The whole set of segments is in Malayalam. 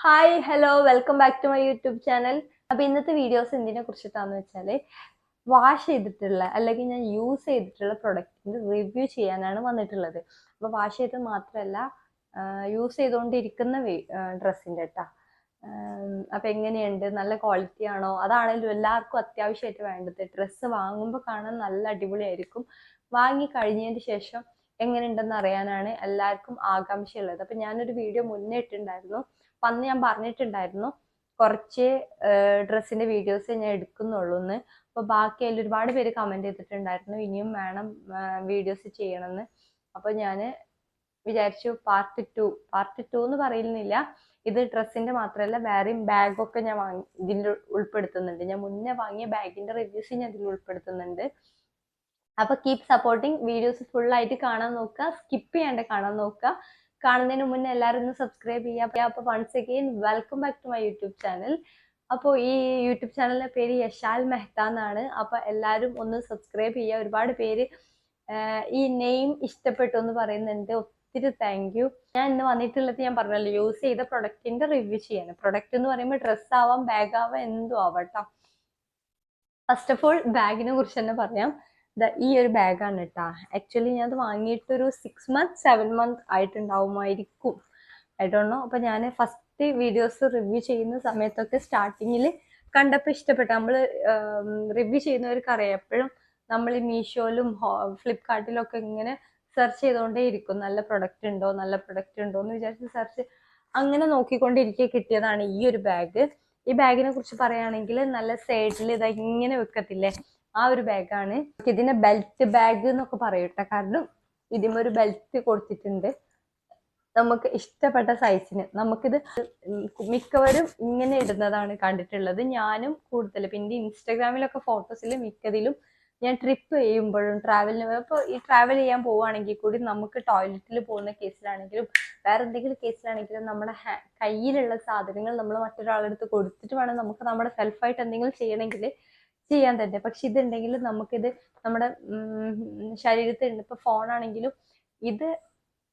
Hi hello welcome back to my YouTube channel. അപ്പൊ ഇന്നത്തെ വീഡിയോസ് എന്തിനെ കുറിച്ചിട്ടാന്ന് വെച്ചാല് വാഷ് ചെയ്തിട്ടുള്ള അല്ലെങ്കിൽ ഞാൻ യൂസ് ചെയ്തിട്ടുള്ള പ്രൊഡക്റ്റിന്റെ റിവ്യൂ ചെയ്യാനാണ് വന്നിട്ടുള്ളത്. അപ്പൊ വാഷ് ചെയ്തത് മാത്രമല്ല യൂസ് ചെയ്തുകൊണ്ടിരിക്കുന്ന ഡ്രസ്സിന്റെ കേട്ടാ. അപ്പൊ എങ്ങനെയുണ്ട്, നല്ല ക്വാളിറ്റി ആണോ, അതാണെങ്കിലും എല്ലാവർക്കും അത്യാവശ്യമായിട്ട് വേണ്ടത്. ഡ്രസ്സ് വാങ്ങുമ്പോൾ കാണാൻ നല്ല അടിപൊളിയായിരിക്കും, വാങ്ങി കഴിഞ്ഞതിന് ശേഷം എങ്ങനെയുണ്ടെന്ന് അറിയാനാണ് എല്ലാവർക്കും ആകാംക്ഷയുള്ളത്. അപ്പൊ ഞാനൊരു വീഡിയോ മുന്നേ ഇട്ടിട്ടുണ്ടായിരുന്നു. അപ്പൊ അന്ന് ഞാൻ പറഞ്ഞിട്ടുണ്ടായിരുന്നു കുറച്ച് ഡ്രസ്സിന്റെ വീഡിയോസ് ഞാൻ എടുക്കുന്നുള്ളൂ എന്ന്. അപ്പൊ ബാക്കി അതിൽ ഒരുപാട് പേര് കമന്റ് ചെയ്തിട്ടുണ്ടായിരുന്നു ഇനിയും വേണം വീഡിയോസ് ചെയ്യണമെന്ന്. അപ്പൊ ഞാൻ വിചാരിച്ചു പാർട്ട് ടു എന്ന് പറയുന്നില്ല, ഇത് ഡ്രസ്സിന്റെ മാത്രമല്ല വേറെയും ബാഗൊക്കെ ഞാൻ ഇതിൽ ഉൾപ്പെടുത്തുന്നുണ്ട്. ഞാൻ മുന്നേ വാങ്ങിയ ബാഗിന്റെ റിവ്യൂസ് ഞാൻ ഇതിൽ ഉൾപ്പെടുത്തുന്നുണ്ട്. അപ്പൊ കീപ് സപ്പോർട്ടിങ്, വീഡിയോസ് ഫുൾ ആയിട്ട് കാണാൻ നോക്കുക, സ്കിപ്പ് ചെയ്യാണ്ട് കാണാൻ നോക്കുക. കാണുന്നതിന് മുന്നേ എല്ലാവരും ഒന്ന് സബ്സ്ക്രൈബ് ചെയ്യുക. അപ്പൊ once again welcome back to my YouTube channel. അപ്പോൾ ഈ യൂട്യൂബ് ചാനലിന്റെ പേര് യശാൽ മെഹ്ത എന്നാണ്. അപ്പൊ എല്ലാവരും ഒന്ന് സബ്സ്ക്രൈബ് ചെയ്യുക. ഒരുപാട് പേര് ഈ നെയിം ഇഷ്ടപ്പെട്ടു എന്ന് പറയുന്നുണ്ട്, ഒത്തിരി താങ്ക് യു. ഞാൻ ഇന്ന് വന്നിട്ടുള്ളത് ഞാൻ പറഞ്ഞല്ലോ യൂസ് ചെയ്ത പ്രൊഡക്റ്റിന്റെ റിവ്യൂ ചെയ്യാൻ. പ്രൊഡക്റ്റ് എന്ന് പറയുമ്പോൾ ഡ്രസ്സ് ആവാം, ബാഗ് ആവാം, എന്തും ആവട്ടോ. ഫസ്റ്റ് ഓഫ് ഓൾ ബാഗിനെ കുറിച്ച് തന്നെ പറയാം. ഈ ഒരു ബാഗാണ് കേട്ടാ. ആക്ച്വലി ഞാൻ അത് വാങ്ങിയിട്ട് ഒരു 6 months 7 months ആയിട്ടുണ്ടാവുമായിരിക്കും, ഐ ഡോണ്ട് നോ. അപ്പൊ ഞാൻ ഫസ്റ്റ് വീഡിയോസ് റിവ്യൂ ചെയ്യുന്ന സമയത്തൊക്കെ സ്റ്റാർട്ടിങ്ങിൽ കണ്ടപ്പോൾ ഇഷ്ടപ്പെട്ടു. നമ്മൾ റിവ്യൂ ചെയ്യുന്നവർക്ക് അറിയാം, എപ്പോഴും നമ്മൾ ഈ മീഷോയിലും ഫ്ലിപ്കാർട്ടിലും ഒക്കെ ഇങ്ങനെ സെർച്ച് ചെയ്തുകൊണ്ടേ ഇരിക്കും, നല്ല പ്രൊഡക്റ്റ് ഉണ്ടോ എന്ന് വിചാരിച്ച് സെർച്ച് അങ്ങനെ നോക്കിക്കൊണ്ടിരിക്കെ കിട്ടിയതാണ് ഈ ഒരു ബാഗ്. ഈ ബാഗിനെ കുറിച്ച് പറയുകയാണെങ്കിൽ നല്ല സൈഡിൽ ഇതാ ഇങ്ങനെ വെക്കത്തില്ലേ, ആ ഒരു ബാഗാണ്. ഇതിനെ ബെൽറ്റ് ബാഗ് എന്നൊക്കെ പറയട്ടെ, കാരണം ഇതിന് ഒരു ബെൽറ്റ് കൊടുത്തിട്ടുണ്ട് നമുക്ക് ഇഷ്ടപ്പെട്ട സൈസിന്. നമുക്കിത് മിക്കവരും ഇങ്ങനെ ഇടുന്നതാണ് കണ്ടിട്ടുള്ളത്, ഞാനും കൂടുതൽ. പിന്നെ ഇൻസ്റ്റാഗ്രാമിലൊക്കെ ഫോട്ടോസിൽ മിക്കതിലും ഞാൻ ട്രിപ്പ് ചെയ്യുമ്പോഴും ട്രാവലിന് ഇപ്പോൾ ഈ ട്രാവൽ ചെയ്യാൻ പോവുകയാണെങ്കിൽ കൂടി നമുക്ക് ടോയ്ലറ്റിൽ പോകുന്ന കേസിലാണെങ്കിലും വേറെ എന്തെങ്കിലും കേസിലാണെങ്കിലും നമ്മുടെ കയ്യിലുള്ള സാധനങ്ങൾ നമ്മൾ മറ്റൊരാളെടുത്ത് കൊടുത്തിട്ട് വേണം നമുക്ക് നമ്മുടെ സെൽഫായിട്ട് എന്തെങ്കിലും ചെയ്യണമെങ്കിൽ ചെയ്യാൻ തന്നെ. പക്ഷെ ഇതുണ്ടെങ്കിൽ നമുക്കിത് നമ്മുടെ ശരീരത്തിൽ ഇപ്പൊ ഫോണാണെങ്കിലും ഇത്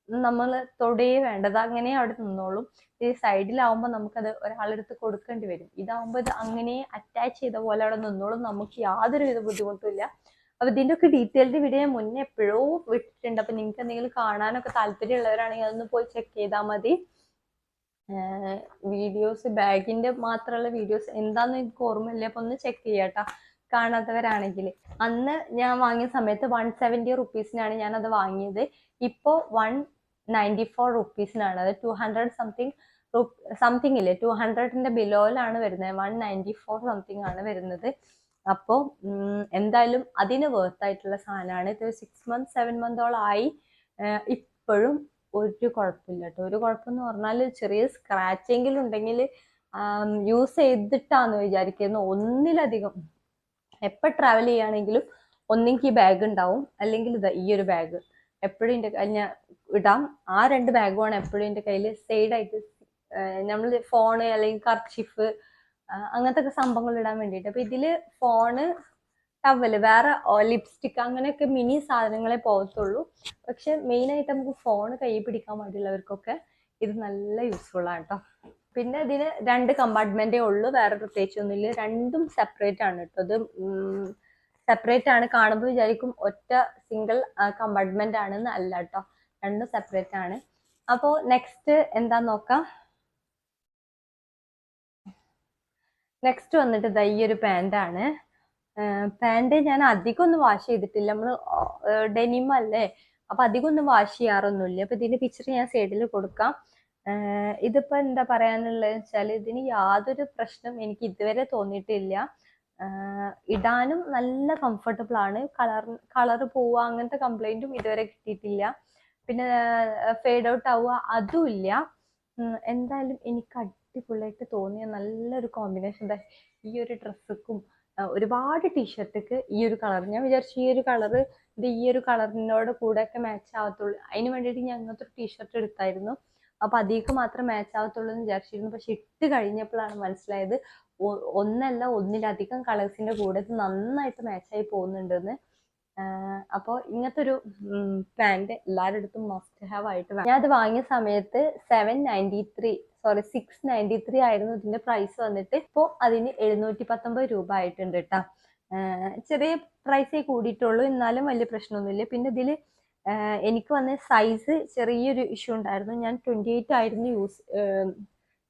നമ്മൾ തൊടയേ വേണ്ടത്, അങ്ങനെ അവിടെ നിന്നോളും. ഈ സൈഡിലാവുമ്പോൾ നമുക്കത് ഒരാളെടുത്ത് കൊടുക്കേണ്ടി വരും. ഇതാവുമ്പോൾ ഇത് അങ്ങനെ അറ്റാച്ച് ചെയ്ത പോലെ അവിടെ നിന്നോളും, നമുക്ക് യാതൊരു വിധ ബുദ്ധിമുട്ടും ഇല്ല. അപ്പൊ ഇതിന്റെ ഒക്കെ ഡീറ്റെയിൽഡ് വീഡിയോ ഞാൻ മുന്നേ എപ്പോഴോ വിട്ടിട്ടുണ്ട്. അപ്പൊ നിങ്ങൾക്ക് എന്തെങ്കിലും കാണാനൊക്കെ താല്പര്യമുള്ളവരാണെങ്കിൽ അതൊന്ന് പോയി ചെക്ക് ചെയ്താൽ മതി. വീഡിയോസ് ബാഗിന്റെ മാത്രമുള്ള വീഡിയോസ് എന്താന്ന് എനിക്ക് ഓർമ്മയില്ല, അപ്പൊ ഒന്ന് ചെക്ക് ചെയ്യാട്ടോ കാണാത്തവരാണെങ്കിൽ. അന്ന് ഞാൻ വാങ്ങിയ സമയത്ത് 170 റുപ്പീസിനാണ് ഞാൻ അത് വാങ്ങിയത്. ഇപ്പോ 194 റുപ്പീസിനാണ്. അത് 200 സംതിങ് ഇല്ലേ, 200ന്റെ ബിലോയിലാണ് വരുന്നത്. 194 സംതിങ് ആണ് വരുന്നത്. അപ്പോൾ എന്തായാലും അതിന് വേർത്ത് ആയിട്ടുള്ള സാധനമാണ്. ഇത് 6 months 7 months ആയി, ഇപ്പോഴും ഒരു കുഴപ്പമില്ല കേട്ടോ. ഒരു കുഴപ്പമെന്ന് പറഞ്ഞാൽ ചെറിയ സ്ക്രാച്ചെങ്കിലും ഉണ്ടെങ്കിൽ യൂസ് ചെയ്തിട്ടാന്ന് വിചാരിക്കുന്നു. ഒന്നിലധികം എപ്പോൾ ട്രാവൽ ചെയ്യുകയാണെങ്കിലും ഒന്നെങ്കിൽ ഈ ബാഗ് ഉണ്ടാവും, അല്ലെങ്കിൽ ഇതാ ഈ ഒരു ബാഗ് എപ്പോഴും എൻ്റെ ഞാൻ ഇടാം. ആ 2 ബാഗുമാണ് എപ്പോഴും എൻ്റെ കയ്യിൽ സൈഡായിട്ട്, നമ്മൾ ഫോണ് അല്ലെങ്കിൽ കർച്ചിഫ് അങ്ങനത്തെ ഒക്കെ സംഭവങ്ങൾ ഇടാൻ വേണ്ടിയിട്ട്. അപ്പൊ ഇതില് ഫോണ്, ടവല്, വേറെ ലിപ്സ്റ്റിക് അങ്ങനെയൊക്കെ മിനി സാധനങ്ങളെ പോകത്തുള്ളൂ. പക്ഷെ മെയിൻ ആയിട്ട് നമുക്ക് ഫോണ് കൈ പിടിക്കാൻ വേണ്ടിയുള്ളവർക്കൊക്കെ ഇത് നല്ല യൂസ്ഫുൾ ആണ് കേട്ടോ. പിന്നെ ഇതിന് 2 കമ്പാർട്ട്മെന്റേ ഉള്ളൂ, വേറെ പ്രത്യേകിച്ചൊന്നുമില്ല. രണ്ടും സെപ്പറേറ്റ് ആണ് കേട്ടോ. ഇത് സെപ്പറേറ്റ് ആണ്. കാണുമ്പോൾ വിചാരിക്കും ഒറ്റ സിംഗിൾ കമ്പാർട്ട്മെന്റ് ആണെന്ന്, അല്ല കേട്ടോ, രണ്ടും സെപ്പറേറ്റ് ആണ്. അപ്പോ നെക്സ്റ്റ് എന്താ നോക്കാം. നെക്സ്റ്റ് വന്നിട്ട് ദാ ഈ ഒരു പാൻ്റാണ്. പാൻറ് ഞാൻ അധികം ഒന്നും വാഷ് ചെയ്തിട്ടില്ല, നമ്മൾ ഡെനിം അല്ലേ, അപ്പൊ അധികം ഒന്നും വാഷ് ചെയ്യാറൊന്നുമില്ല. അപ്പൊ ഇതിന്റെ പിക്ചർ ഞാൻ സൈഡിൽ കൊടുക്കാം. ഇതിപ്പോ എന്താ പറയാനുള്ളത് വെച്ചാൽ ഇതിന് യാതൊരു പ്രശ്നം എനിക്ക് ഇതുവരെ തോന്നിയിട്ടില്ല. ഇടാനും നല്ല കംഫർട്ടബിൾ ആണ്. കളർ പോവുക അങ്ങനത്തെ കംപ്ലൈന്റും ഇതുവരെ കിട്ടിയിട്ടില്ല. പിന്നെ ഫേഡ് ഔട്ട് ആവുക അതും ഇല്ല. എന്തായാലും എനിക്ക് അടിപൊളിയായിട്ട് തോന്നിയ നല്ലൊരു കോമ്പിനേഷൻ ഈ ഒരു ഡ്രസ്സുക്കും ഒരുപാട് ടീഷർട്ടിക്ക് ഈ ഒരു കളർ ഞാൻ വിചാരിച്ചു ഈ ഒരു കളറ് ഇത് ഈ ഒരു കളറിനോട് കൂടെ ഒക്കെ മാച്ച് ആവത്തുള്ളൂ. അതിന് വേണ്ടിയിട്ട് ഞാൻ അങ്ങനത്തെ ഒരു ടീഷർട്ട് എടുത്തായിരുന്നു. അപ്പൊ അതിലേക്ക് മാത്രം മാച്ച് ആവത്തുള്ളൂ എന്ന് വിചാരിച്ചിരുന്നു. പക്ഷെ ഇട്ട് കഴിഞ്ഞപ്പോഴാണ് മനസ്സിലായത് ഒന്നല്ല ഒന്നിലധികം കളേഴ്സിന്റെ കൂടെ ഇത് നന്നായിട്ട് മാച്ചായി പോകുന്നുണ്ടെന്ന്. അപ്പോൾ ഇങ്ങനത്തെ ഒരു പാൻറ് എല്ലാവരുടെ അടുത്തും മസ്റ്റ് ഹാവ് ആയിട്ട് വേണം. ഞാൻ അത് വാങ്ങിയ സമയത്ത് സോറി 693 ആയിരുന്നു ഇതിന്റെ പ്രൈസ് വന്നിട്ട്. ഇപ്പോൾ അതിന് 719 രൂപ ആയിട്ടുണ്ട് കേട്ടോ. ചെറിയ പ്രൈസേ കൂടിയിട്ടുള്ളൂ, എന്നാലും വലിയ പ്രശ്നമൊന്നുമില്ല. പിന്നെ ഇതിൽ എനിക്ക് വന്ന സൈസ് ചെറിയൊരു ഇഷ്യൂ ഉണ്ടായിരുന്നു. ഞാൻ 28 ആയിരുന്നു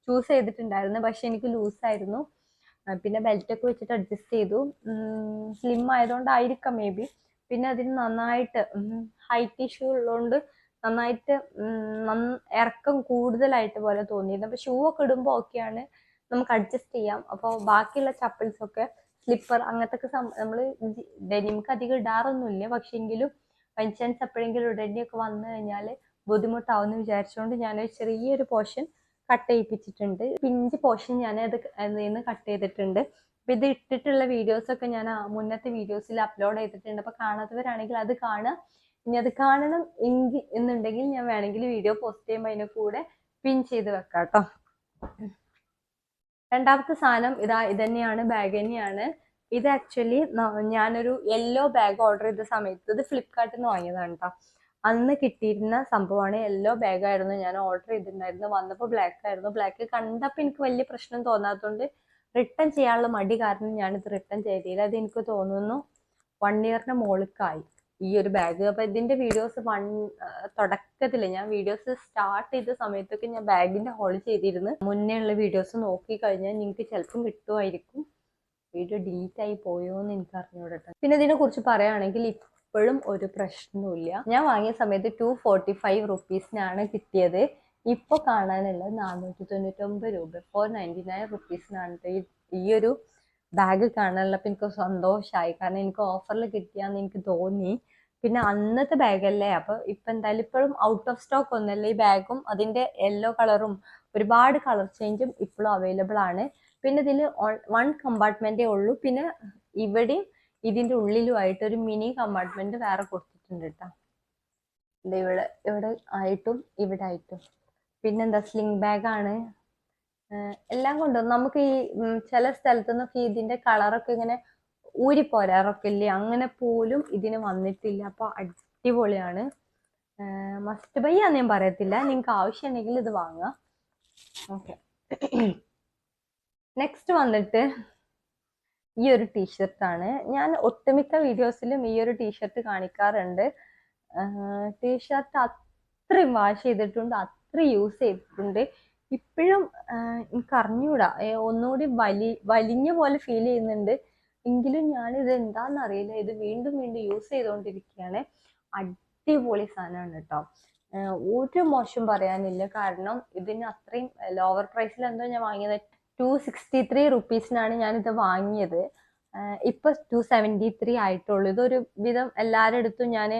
ചൂസ് ചെയ്തിട്ടുണ്ടായിരുന്നു, പക്ഷെ എനിക്ക് ലൂസായിരുന്നു. പിന്നെ ബെൽറ്റൊക്കെ വെച്ചിട്ട് അഡ്ജസ്റ്റ് ചെയ്തു. സ്ലിം ആയതുകൊണ്ടായിരിക്കാം മേ ബി. പിന്നെ അതിന് നന്നായിട്ട് ഹൈറ്റ് ഇഷ്യൂ ഉള്ളതുകൊണ്ട് നന്നായിട്ട് ഇറക്കം കൂടുതലായിട്ട് പോലെ തോന്നിയിരുന്നു. അപ്പോൾ ഷൂ ഒക്കെ ഇടുമ്പോൾ ഓക്കെയാണ്, നമുക്ക് അഡ്ജസ്റ്റ് ചെയ്യാം. അപ്പോൾ ബാക്കിയുള്ള ചപ്പിൾസ് ഒക്കെ സ്ലിപ്പർ അങ്ങനത്തെ ഒക്കെ നമ്മൾ ഡെനിംക്ക് അധികം ഇടാറൊന്നുമില്ല, പക്ഷെ എങ്കിലും ബൈ ചാൻസ് എപ്പോഴെങ്കിലും ഇടേണ്ടിയൊക്കെ വന്നു കഴിഞ്ഞാൽ ബുദ്ധിമുട്ടാവുമെന്ന് വിചാരിച്ചുകൊണ്ട് ഞാൻ ചെറിയൊരു പോർഷൻ കട്ട് ചെയ്യിപ്പിച്ചിട്ടുണ്ട്. പിഞ്ച് പോർഷൻ ഞാൻ അതിൽ നിന്ന് കട്ട് ചെയ്തിട്ടുണ്ട്. അപ്പം ഇത് ഇട്ടിട്ടുള്ള വീഡിയോസൊക്കെ ഞാൻ മുന്നത്തെ വീഡിയോസിൽ അപ്ലോഡ് ചെയ്തിട്ടുണ്ട്. അപ്പോൾ കാണാത്തവരാണെങ്കിൽ അത് കാണുക. ഇനി അത് കാണണം എന്നുണ്ടെങ്കിൽ ഞാൻ വേണമെങ്കിൽ വീഡിയോ പോസ്റ്റ് ചെയ്യുമ്പോൾ അതിൻ്റെ കൂടെ പിൻ ചെയ്ത് വെക്കാം കേട്ടോ. രണ്ടാമത്തെ സാധനം ഇത് തന്നെയാണ്, ബാഗ് തന്നെയാണ്. ഇത് ആക്ച്വലി ഞാനൊരു യെല്ലോ ബാഗ് ഓർഡർ ചെയ്ത സമയത്ത് ഇത് ഫ്ലിപ്കാർട്ടിൽ നിന്ന് വാങ്ങിയതാണ് കേട്ടോ. അന്ന് കിട്ടിയിരുന്ന സംഭവമാണ്. യെല്ലോ ബാഗായിരുന്നു ഞാൻ ഓർഡർ ചെയ്തിട്ടുണ്ടായിരുന്നു. വന്നപ്പോൾ ബ്ലാക്ക് ആയിരുന്നു. ബ്ലാക്ക് കണ്ടപ്പോൾ എനിക്ക് വലിയ പ്രശ്നം തോന്നാത്തതുകൊണ്ട് റിട്ടേൺ ചെയ്യാനുള്ള മടി കാരണം ഞാനിത് റിട്ടേൺ ചെയ്തില്ല. അത് എനിക്ക് തോന്നുന്നു 1 ഇയറിന് മുകളിലേക്കായി ഈ ഒരു ബാഗ്. അപ്പം ഇതിൻ്റെ വീഡിയോസ് തുടക്കത്തിൽ ഞാൻ വീഡിയോസ് സ്റ്റാർട്ട് ചെയ്ത സമയത്തൊക്കെ ഞാൻ ബാഗിൻ്റെ ഹോൾ ചെയ്തിരുന്നു. മുന്നേ ഉള്ള വീഡിയോസ് നോക്കി കഴിഞ്ഞാൽ നിങ്ങൾക്ക് ചിലപ്പം കിട്ടുമായിരിക്കും. വീഡിയോ ഡിലീറ്റ് ആയി പോയോ എന്ന് എനിക്ക് അറിഞ്ഞൂടട്ടെ. പിന്നെ ഇതിനെ കുറിച്ച് പറയുകയാണെങ്കിൽ ഇപ്പോഴും ഒരു പ്രശ്നവുമില്ല. ഞാൻ വാങ്ങിയ സമയത്ത് 245 റുപ്പീസിനാണ് കിട്ടിയത്. ഇപ്പോൾ കാണാനുള്ളത് 499 രൂപ, 499 റുപ്പീസിനാണ് ഈ ഒരു ബാഗ് കാണാനുള്ളപ്പോൾ എനിക്ക് സന്തോഷമായി. കാരണം എനിക്ക് ഓഫറിൽ കിട്ടിയാന്ന് എനിക്ക് തോന്നി. പിന്നെ അന്നത്തെ ബാഗല്ലേ, അപ്പോൾ ഇപ്പം എന്തായാലും ഇപ്പോഴും ഔട്ട് ഓഫ് സ്റ്റോക്ക് ഒന്നല്ല ഈ ബാഗും. അതിൻ്റെ യെല്ലോ കളറും ഒരുപാട് കളർ ചേഞ്ചും ഇപ്പോഴും അവൈലബിൾ ആണ്. പിന്നെ ഇതിൽ 1 കമ്പാർട്ട്മെൻറ്റേ ഉള്ളൂ. പിന്നെ ഇവിടെയും ഇതിൻ്റെ ഉള്ളിലുമായിട്ട് ഒരു മിനി കമ്പാർട്ട്മെൻറ്റ് വേറെ കൊടുത്തിട്ടുണ്ട് കേട്ടോ. ഇവിടെ ആയിട്ടും ഇവിടെ ആയിട്ടും. പിന്നെന്താ സ്ലിംഗ് ബാഗാണ്. എല്ലാം കൊണ്ടും നമുക്ക് ഈ ചില സ്ഥലത്തു നിന്നൊക്കെ ഇതിൻ്റെ കളറൊക്കെ ഇങ്ങനെ ഊരിപ്പോരാറൊക്കെ ഇല്ലേ, അങ്ങനെ പോലും ഇതിന് വന്നിട്ടില്ല. അപ്പോൾ അടിപൊളിയാണ്. മസ്റ്റ് ബൈ ആണെന്ന് ഞാൻ പറയത്തില്ല, നിങ്ങൾക്ക് ആവശ്യമുണ്ടെങ്കിൽ ഇത് വാങ്ങാം. ഓക്കെ, നെക്സ്റ്റ് വന്നിട്ട് ഈ ഒരു ടീഷർട്ടാണ്. ഞാൻ ഒട്ടുമിക്ക വീഡിയോസിലും ഈ ഒരു ടീഷർട്ട് കാണിക്കാറുണ്ട്. ടീഷർട്ട് അത്രയും വാഷ് ചെയ്തിട്ടുണ്ട്, അത്രയും യൂസ് ചെയ്തിട്ടുണ്ട്. ഇപ്പോഴും എനിക്ക് അറിഞ്ഞൂടാ, ഒന്നുകൂടി വലിഞ്ഞ പോലെ ഫീൽ ചെയ്യുന്നുണ്ട്. എങ്കിലും ഞാനിത് എന്താണെന്നറിയില്ല, ഇത് വീണ്ടും വീണ്ടും യൂസ് ചെയ്തുകൊണ്ടിരിക്കുകയാണ്. അടിപൊളി സാധനമാണ് കേട്ടോ. ഒരു മോശം പറയാനില്ല. കാരണം ഇതിന് അത്രയും ലോവർ പ്രൈസിൽ എന്തോ ഞാൻ വാങ്ങിയത് 263 റുപ്പീസിനാണ് ഞാനിത് വാങ്ങിയത്. ഇപ്പൊ 273 ആയിട്ടുള്ളൂ. ഇതൊരു വിധം എല്ലാവരുടെ അടുത്തും ഞാൻ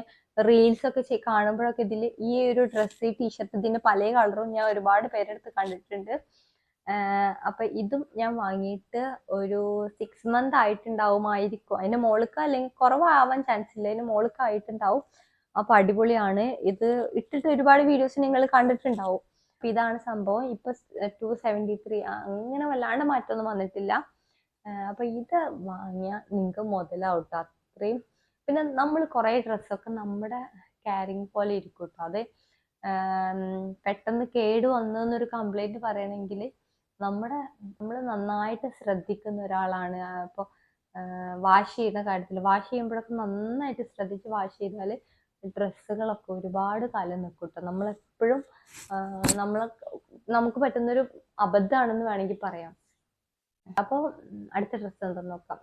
റീൽസ് ഒക്കെ കാണുമ്പോഴൊക്കെ ഇതിൽ ഈ ഒരു ഡ്രസ്സ്, ഈ ടീഷർട്ട്, ഇതിന്റെ പല കളറും ഞാൻ ഒരുപാട് പേരെടുത്ത് കണ്ടിട്ടുണ്ട്. അപ്പൊ ഇതും ഞാൻ വാങ്ങിയിട്ട് ഒരു 6 മന്ത് ആയിട്ടുണ്ടാവുമായിരിക്കും. അതിന്റെ മോൾക്ക് അല്ലെങ്കിൽ കുറവാവാൻ ചാൻസ് ഇല്ല, അതിന്റെ മോൾക്ക് ആയിട്ടുണ്ടാവും. അപ്പൊ അടിപൊളിയാണ്. ഇത് ഇട്ടിട്ട് ഒരുപാട് വീഡിയോസ് നിങ്ങൾ കണ്ടിട്ടുണ്ടാവും. അപ്പൊ ഇതാണ് സംഭവം. ഇപ്പൊ 273 അങ്ങനെ വല്ലാണ്ട് മാറ്റമൊന്നും വന്നിട്ടില്ല. അപ്പൊ ഇത് വാങ്ങിയാൽ നിങ്ങൾക്ക് മുതലാവട്ടോ അത്രയും. പിന്നെ നമ്മൾ കുറെ ഡ്രസ്സൊക്കെ നമ്മുടെ ക്യാരിങ് പോലെ ഇരിക്കും കേട്ടോ. അത് പെട്ടെന്ന് കേട് വന്നു എന്നൊരു കംപ്ലൈന്റ് പറയണമെങ്കിൽ നമ്മൾ നന്നായിട്ട് ശ്രദ്ധിക്കുന്ന ഒരാളാണ്. അപ്പോൾ വാഷ് ചെയ്യുന്ന കാര്യത്തിൽ വാഷ് ചെയ്യുമ്പോഴൊക്കെ നന്നായിട്ട് ശ്രദ്ധിച്ച് വാഷ് ചെയ്താൽ ഡ്രസ്സുകളൊക്കെ ഒരുപാട് കാലം നിൽക്കും കേട്ടോ. നമ്മളെപ്പോഴും നമുക്ക് പറ്റുന്നൊരു അബദ്ധമാണെന്ന് വേണമെങ്കിൽ പറയാം. അപ്പോൾ അടുത്ത ഡ്രസ്സ് എന്താന്ന് നോക്കാം.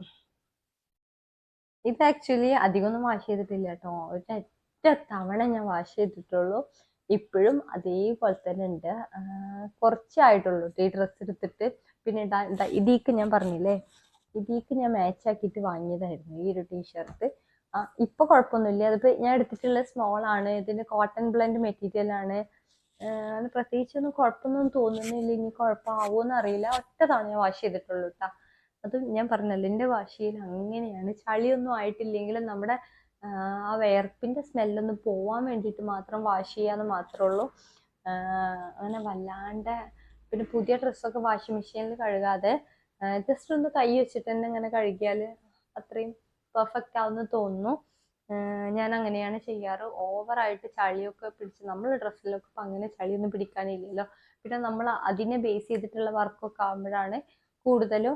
ഇത് ആക്ച്വലി അധികമൊന്നും വാഷ് ചെയ്തിട്ടില്ല കേട്ടോ. ഒറ്റ തവണ ഞാൻ വാഷ് ചെയ്തിട്ടുള്ളൂ. ഇപ്പോഴും അതേപോലെ തന്നെ ഉണ്ട്. കുറച്ചായിട്ടുള്ളൂ ഈ ഡ്രസ്സ് എടുത്തിട്ട്. പിന്നെ ഇതിക്ക് ഞാൻ പറഞ്ഞില്ലേ, ഇതിക്ക് ഞാൻ മാച്ച് ആക്കിയിട്ട് വാങ്ങിയതായിരുന്നു ഈ ഒരു ടീഷർട്ട്. ഇപ്പൊ കുഴപ്പമൊന്നുമില്ല. അതിപ്പോ ഞാൻ എടുത്തിട്ടുള്ള സ്മോൾ ആണ്. ഇതിന്റെ കോട്ടൺ ബ്ലെൻഡ് മെറ്റീരിയൽ ആണ്. പ്രത്യേകിച്ചൊന്നും കുഴപ്പമൊന്നും തോന്നുന്നില്ല. ഇനി കുഴപ്പമാവോന്ന് അറിയില്ല. ഒറ്റ തവണ ഞാൻ വാഷ് ചെയ്തിട്ടുള്ളൂ കേട്ടോ. അത് ഞാൻ പറഞ്ഞല്ലോ, എൻ്റെ വാഷ് ചെയ്യൽ അങ്ങനെയാണ്. ചളിയൊന്നും ആയിട്ടില്ലെങ്കിലും നമ്മുടെ ആ വിയർപ്പിന്റെ സ്മെല്ലൊന്നും പോവാൻ വേണ്ടിയിട്ട് മാത്രം വാഷ് ചെയ്യാന്ന് മാത്രമേ ഉള്ളൂ. അങ്ങനെ വല്ലാണ്ട്. പിന്നെ പുതിയ ഡ്രസ്സൊക്കെ വാഷിംഗ് മെഷീനിൽ കഴുകാതെ ജസ്റ്റ് ഒന്ന് കൈ വെച്ചിട്ട് തന്നെ അങ്ങനെ കഴുകിയാൽ അത്രയും പെർഫെക്റ്റ് ആവുമെന്ന് തോന്നുന്നു. ഞാൻ അങ്ങനെയാണ് ചെയ്യാറ്. ഓവറായിട്ട് ചളിയൊക്കെ പിടിച്ച് നമ്മൾ ഡ്രസ്സിലൊക്കെ ഇപ്പം അങ്ങനെ ചളിയൊന്നും പിടിക്കാനില്ലല്ലോ. പിന്നെ നമ്മൾ അതിനെ ബേസ് ചെയ്തിട്ടുള്ള വർക്കൊക്കെ ആകുമ്പോഴാണ് കൂടുതലും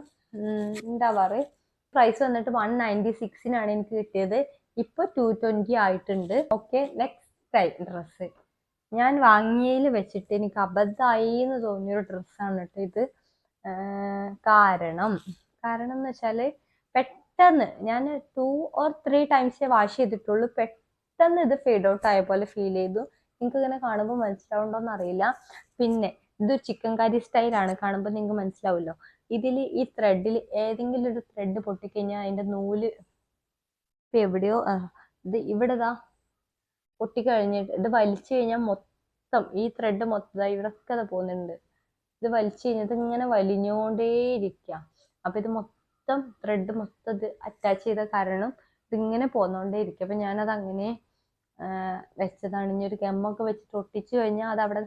ഉണ്ടാവാറ്. പ്രൈസ് വന്നിട്ട് 196 എനിക്ക് കിട്ടിയത്. ഇപ്പൊ 220 ആയിട്ടുണ്ട്. ഓക്കെ, നെക്സ്റ്റ് ഡ്രസ്സ് ഞാൻ വാങ്ങിയതിൽ വെച്ചിട്ട് എനിക്ക് അബദ്ധമായി എന്ന് തോന്നിയൊരു ഡ്രസ്സാണ് കേട്ടോ ഇത്. കാരണം എന്ന് വെച്ചാല് പെട്ടെന്ന് ഞാൻ 2 or 3 ടൈംസേ വാഷ് ചെയ്തിട്ടുള്ളൂ. പെട്ടെന്ന് ഇത് ഫെയ്ഡ് ഔട്ട് ആയ പോലെ ഫീൽ ചെയ്തു. നിങ്ങൾക്ക് ഇങ്ങനെ കാണുമ്പോൾ മനസ്സിലാവുണ്ടോന്ന് അറിയില്ല. പിന്നെ ഇത് ചിക്കൻ കറി സ്റ്റൈലാണ്, കാണുമ്പോൾ നിങ്ങൾക്ക് മനസ്സിലാവുമല്ലോ. ഇതിൽ ഈ ത്രെഡിൽ ഏതെങ്കിലും ഒരു ത്രെഡ് പൊട്ടിക്കഴിഞ്ഞാൽ അതിന്റെ നൂല് ഇപ്പൊ എവിടെയോ ഇത് ഇവിടെതാ പൊട്ടിക്കഴിഞ്ഞിട്ട് ഇത് വലിച്ചു കഴിഞ്ഞാൽ മൊത്തം ഈ ത്രെഡ് മൊത്തം ഇവിടൊക്കെ അത് പോകുന്നുണ്ട്. ഇത് വലിച്ചു കഴിഞ്ഞത് ഇങ്ങനെ വലിഞ്ഞോണ്ടേയിരിക്കുക. അപ്പൊ ഇത് മൊത്തം ത്രെഡ് മൊത്തം ഇത് അറ്റാച്ച് ചെയ്ത കാരണം ഇതിങ്ങനെ പോന്നോണ്ടേ ഇരിക്കും. അപ്പൊ ഞാനത് അങ്ങനെ വെച്ചതാണ്. ഇനി ഒരു ഗമ്മൊക്കെ വെച്ചിട്ട് ഒട്ടിച്ചു കഴിഞ്ഞാൽ അത് അവിടെ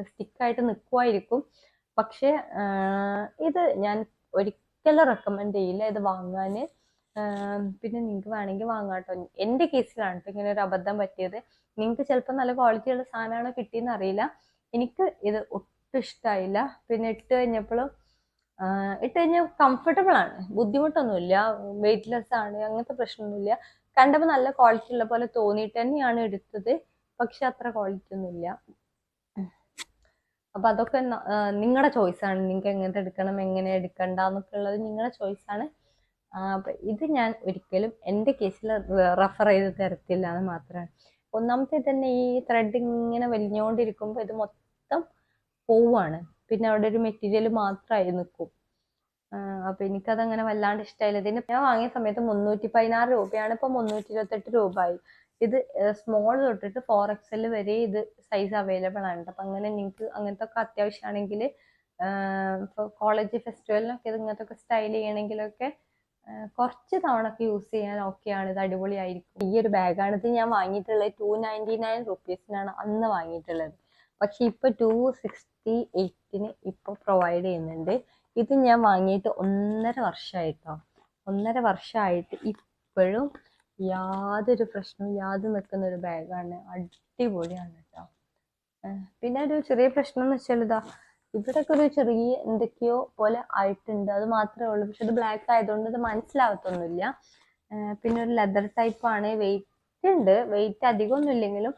സ്റ്റിക്കായിട്ട് നിൽക്കുമായിരിക്കും. പക്ഷെ ഇത് ഞാൻ ഒരിക്കലും റെക്കമെൻഡ് ചെയ്യില്ല ഇത് വാങ്ങാന്. പിന്നെ നിങ്ങൾക്ക് വേണമെങ്കിൽ വാങ്ങാട്ടോ. എൻ്റെ കേസിലാണ് കേട്ടോ ഇങ്ങനെ ഒരു അബദ്ധം പറ്റിയത്. നിങ്ങൾക്ക് ചിലപ്പോൾ നല്ല ക്വാളിറ്റിയുള്ള സാധനമാണോ കിട്ടിയെന്ന് അറിയില്ല. എനിക്ക് ഇത് ഒട്ടും ഇഷ്ടമായില്ല. പിന്നെ ഇട്ട് കഴിഞ്ഞാൽ കംഫർട്ടബിൾ ആണ്, ബുദ്ധിമുട്ടൊന്നുമില്ല, വെയിറ്റ്ലെസ് ആണ്, അങ്ങനത്തെ പ്രശ്നമൊന്നുമില്ല. കണ്ടപ്പോൾ നല്ല ക്വാളിറ്റി ഉള്ള പോലെ തോന്നിയിട്ട് തന്നെയാണ് എടുത്തത്. പക്ഷെ അത്ര ക്വാളിറ്റി ഒന്നുമില്ല. അപ്പൊ അതൊക്കെ നിങ്ങളുടെ ചോയ്സാണ്. നിങ്ങൾക്ക് എങ്ങനത്തെ എടുക്കണം എങ്ങനെ എടുക്കണ്ട എന്നൊക്കെ ഉള്ളത് നിങ്ങളുടെ ചോയ്സാണ്. അപ്പൊ ഇത് ഞാൻ ഒരിക്കലും എൻ്റെ കേസിൽ റെഫർ ചെയ്ത് തരത്തില്ല എന്ന് മാത്രമാണ്. ഒന്നാമത്തെ തന്നെ ഈ ത്രെഡ് ഇങ്ങനെ വലിഞ്ഞുകൊണ്ടിരിക്കുമ്പോൾ ഇത് മൊത്തം പോവാണ്. പിന്നെ അവിടെ ഒരു മെറ്റീരിയൽ മാത്രമായി നിൽക്കും. അപ്പൊ എനിക്കതങ്ങനെ വല്ലാണ്ട് ഇഷ്ടമായില്ല. ഇതിന് ഞാൻ വാങ്ങിയ സമയത്ത് 316 രൂപയാണ്. ഇപ്പൊ 328 രൂപ ആയി. ഇത് സ്മോൾ തൊട്ടിട്ട് 4XL വരെ ഇത് സൈസ് അവൈലബിൾ ആണ്. അപ്പൊ അങ്ങനെ നിങ്ങൾക്ക് അങ്ങനത്തെ ഒക്കെ അത്യാവശ്യമാണെങ്കിൽ ഇപ്പോൾ കോളേജ് ഫെസ്റ്റിവലിനൊക്കെ ഇത് ഇങ്ങനത്തെ ഒക്കെ സ്റ്റൈൽ ചെയ്യണമെങ്കിലൊക്കെ കുറച്ച് തവണ ഒക്കെ യൂസ് ചെയ്യാൻ ഓക്കെയാണ്. ഇത് അടിപൊളിയായിരിക്കും. ഈ ഒരു ബാഗാണ് ഇത് ഞാൻ വാങ്ങിയിട്ടുള്ളത് 299 റുപ്പീസിനാണ് അന്ന് വാങ്ങിയിട്ടുള്ളത്. പക്ഷെ ഇപ്പൊ 268 ഇപ്പൊ പ്രൊവൈഡ് ചെയ്യുന്നുണ്ട്. ഇത് ഞാൻ വാങ്ങിയിട്ട് 1.5 വർഷമായിട്ടോ. 1.5 വർഷമായിട്ട് ഇപ്പോഴും യാതൊരു പ്രശ്നവും നിൽക്കുന്ന ഒരു ബാഗാണ്. അടിപൊളിയാണ് കേട്ടോ. പിന്നെ ഒരു ചെറിയ പ്രശ്നം എന്ന് വെച്ചാൽ ഇതാ ഇവിടൊക്കെ ഒരു ചെറിയ എന്തൊക്കെയോ പോലെ ആയിട്ടുണ്ട്. അത് മാത്രമേ ഉള്ളൂ. പക്ഷെ ഇത് ബ്ലാക്ക് ആയതുകൊണ്ട് ഇത് മനസ്സിലാവത്തൊന്നുമില്ല. പിന്നെ ഒരു ലെതർ ടൈപ്പ് ആണ്. വെയിറ്റ് ഉണ്ട്, വെയിറ്റ് അധികമൊന്നും ഇല്ലെങ്കിലും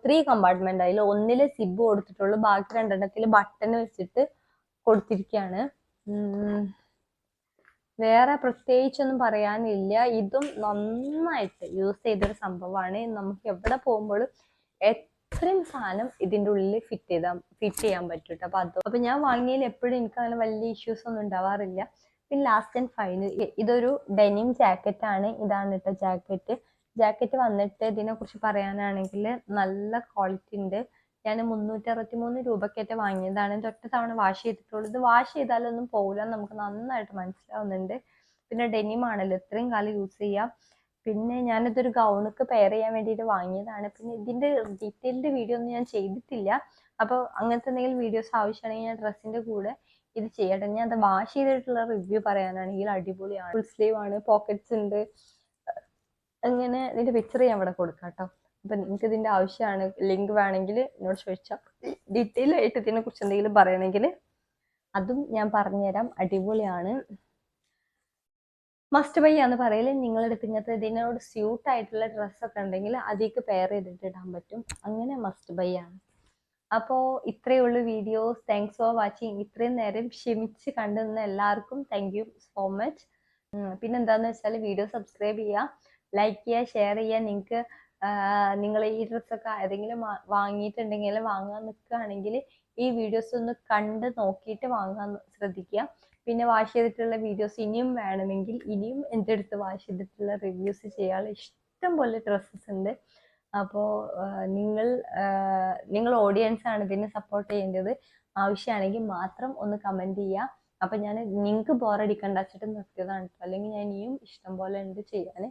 3 കമ്പാർട്ട്മെന്റ്. അതിൽ ഒന്നില് സിബ് കൊടുത്തിട്ടുള്ളൂ, ബാക്കി 2 ബട്ടൺ വെച്ചിട്ട് കൊടുത്തിരിക്കുകയാണ്. വേറെ പ്രത്യേകിച്ചൊന്നും പറയാനില്ല. ഇതും നന്നായിട്ട് യൂസ് ചെയ്തൊരു സംഭവമാണ്. നമുക്ക് എവിടെ പോകുമ്പോഴും എത്രയും സാധനം ഇതിൻ്റെ ഉള്ളിൽ ഫിറ്റ് ചെയ്യാൻ പറ്റും കേട്ടോ. അപ്പൊ ഞാൻ വാങ്ങിയതിൽ എപ്പോഴും എനിക്ക് അങ്ങനെ വലിയ ഇഷ്യൂസ് ഒന്നും ഉണ്ടാവാറില്ല. പിന്നെ ലാസ്റ്റ് ആൻഡ് ഫൈനൽ ഇതൊരു ഡെനിം ജാക്കറ്റ് ആണ്. ഇതാണ് കേട്ടോ ജാക്കറ്റ് വന്നിട്ട് ഇതിനെ കുറിച്ച് പറയാനാണെങ്കിൽ നല്ല ക്വാളിറ്റി ഉണ്ട്. ഞാൻ 363 രൂപക്കേറ്റ വാങ്ങിയതാണ്. ഇത് ഒറ്റ തവണ വാഷ് ചെയ്തിട്ടുള്ളൂ. ഇത് വാഷ് ചെയ്താലൊന്നും പോകില്ല, നമുക്ക് നന്നായിട്ട് മനസ്സിലാവുന്നുണ്ട്. പിന്നെ ഡെനിം ആണല്ലോ, ഇത്രയും കാലം യൂസ് ചെയ്യാം. പിന്നെ ഞാനിതൊരു ഗൗണൊക്കെ പെയർ ചെയ്യാൻ വേണ്ടിയിട്ട് വാങ്ങിയതാണ്. പിന്നെ ഇതിന്റെ ഡീറ്റെയിൽഡ് വീഡിയോ ഒന്നും ഞാൻ ചെയ്തിട്ടില്ല. അപ്പോൾ അങ്ങനത്തെ എന്തെങ്കിലും വീഡിയോസ് ആവശ്യമാണെങ്കിൽ ഞാൻ ഡ്രസ്സിന്റെ കൂടെ ഇത് ചെയ്യട്ടെ. ഞാൻ അത് വാഷ് ചെയ്തിട്ടുള്ള റിവ്യൂ പറയാനാണെങ്കിൽ അടിപൊളിയാണ്. ഫുൾ സ്ലീവ് ആണ്, പോക്കറ്റ്സ് ഉണ്ട്. അങ്ങനെ ഇതിന്റെ പിക്ചർ ഞാൻ ഇവിടെ കൊടുക്കാം കേട്ടോ. അപ്പൊ നിങ്ങൾക്ക് ഇതിന്റെ ആവശ്യമാണ്, ലിങ്ക് വേണമെങ്കിൽ എന്നോട് ചോദിച്ചാൽ ഡീറ്റെയിൽ ആയിട്ട് ഇതിനെ കുറിച്ച് എന്തെങ്കിലും പറയണമെങ്കിൽ അതും ഞാൻ പറഞ്ഞുതരാം. അടിപൊളിയാണ്, മസ്റ്റ് ബൈ ആന്ന് പറയല്. നിങ്ങളെടുത്ത് ഇങ്ങനത്തെ ഇതിനോട് സ്യൂട്ട് ആയിട്ടുള്ള ഡ്രസ്സൊക്കെ ഉണ്ടെങ്കിൽ അതിലേക്ക് പെയർ ചെയ്തിട്ട് ഇടാൻ പറ്റും. അങ്ങനെ മസ്റ്റ് ബൈ ആണ്. അപ്പോൾ ഇത്രയേ ഉള്ളൂ വീഡിയോസ്. Thanks for watching. ഇത്രയും നേരം ക്ഷമിച്ച് കണ്ടുനിന്ന എല്ലാവർക്കും താങ്ക് യു സോ മച്ച്. പിന്നെന്താന്ന് വെച്ചാൽ വീഡിയോ സബ്സ്ക്രൈബ് ചെയ്യുക, ലൈക്ക് ചെയ്യുക, ഷെയർ ചെയ്യുക. നിങ്ങൾക്ക് നിങ്ങൾ ഈ ഡ്രസ്സൊക്കെ ഏതെങ്കിലും വാങ്ങിയിട്ടുണ്ടെങ്കിൽ വാങ്ങാൻ നിൽക്കുകയാണെങ്കിൽ ഈ വീഡിയോസ് ഒന്ന് കണ്ട് നോക്കിയിട്ട് വാങ്ങാൻ ശ്രദ്ധിക്കുക. പിന്നെ വാഷ് ചെയ്തിട്ടുള്ള വീഡിയോസ് ഇനിയും വേണമെങ്കിൽ ഇനിയും എൻ്റെ അടുത്ത് വാഷ് ചെയ്തിട്ടുള്ള റിവ്യൂസ് ചെയ്യാനുള്ള ഇഷ്ടം പോലെ ഡ്രസ്സസ് ഉണ്ട്. അപ്പോൾ നിങ്ങൾ ഓഡിയൻസ് ആണ് ഇതിനെ സപ്പോർട്ട് ചെയ്യേണ്ടത്. ആവശ്യമാണെങ്കിൽ മാത്രം ഒന്ന് കമൻറ്റ് ചെയ്യുക. അപ്പം ഞാൻ നിങ്ങൾക്ക് ബോറടിക്കണ്ട വെച്ചിട്ട് നിർത്തിയതാണ് കേട്ടോ. അല്ലെങ്കിൽ ഞാൻ ഇനിയും ഇഷ്ടം പോലെ ഉണ്ട് ചെയ്യാൻ.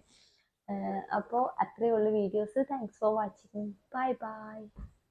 അപ്പോൾ അത്രയേ ഉള്ളൂ videos. Thanks for watching. Bye bye.